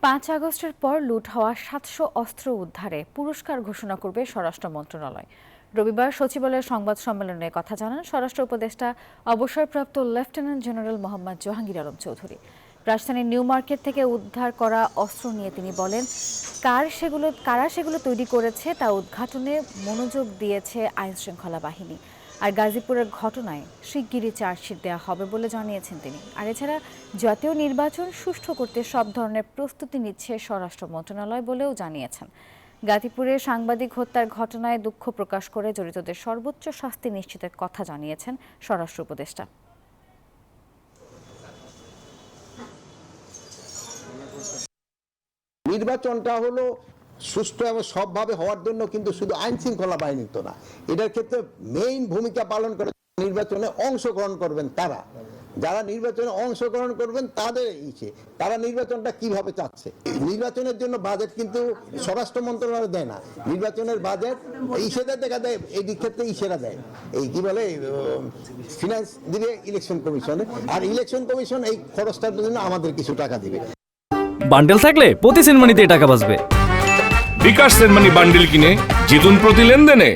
৫ আগস্টের পর লুট হওয়া ৭০০ অস্ত্র উদ্ধারে পুরস্কার ঘোষণা করবে স্বরাষ্ট্র মন্ত্রণালয়। রবিবার সচিবালয়ের সংবাদ সম্মেলনে কথা জানান স্বরাষ্ট্র উপদেষ্টা অবসরপ্রাপ্ত লেফটেন্যান্ট জেনারেল মোহাম্মদ জাহাঙ্গীর আলম চৌধুরী। রাজধানীর নিউ মার্কেট থেকে উদ্ধার করা অস্ত্র নিয়ে তিনি বলেন, কারা সেগুলো তৈরি করেছে তা উদ্ঘাটনে মনোযোগ দিয়েছে আইনশৃঙ্খলা বাহিনী। আর গাজীপুরের ঘটনায় শিগগিরই চার্জশিট দেওয়া হবে বলে জানিয়েছেন তিনি। আর এছাড়া জাতীয় নির্বাচন সুষ্ঠু করতে সব ধরনের প্রস্তুতি নিচ্ছে স্বরাষ্ট্র মন্ত্রণালয় বলেও জানিয়েছেন। গাজীপুরে সাংবাদিক হত্যার ঘটনায় দুঃখ প্রকাশ করে জড়িতদের সর্বোচ্চ শাস্তি নিশ্চিতের কথা জানিয়েছেন স্বরাষ্ট্র উপদেষ্টা। নির্বাচনটা হলো সুষ্ঠু এবং সবভাবে হওয়ার জন্য কিন্তু শুধু আইন শৃঙ্খলা বাহিনী তো না, এটার ক্ষেত্রে মেইন ভূমিকা পালন করে নির্বাচনে অংশগ্রহণ করবেন তারা, যারা নির্বাচনে অংশগ্রহণ করবেন তারা নির্বাচনটা কিভাবে চাচ্ছে। নির্বাচনের জন্য বাজেট কিন্তু স্বরাষ্ট্র মন্ত্রণালয় দেয় না, নির্বাচনের বাজেট ইসেরা দেখা দেয়, এই ক্ষেত্রে ইসেরা দেয়, এই কি বলে ফিনান্স দিবে ইলেকশন কমিশনে, আর ইলেকশন কমিশন এই খরচটার জন্য আমাদের কিছু টাকা দিবে। বান্ডেল থাকলে প্রতি সেনমানিতে টাকা বাঁচবে। বিকাশ সেনমানি বান্ডেল কিনে জিতুন প্রতি লেনদেনে।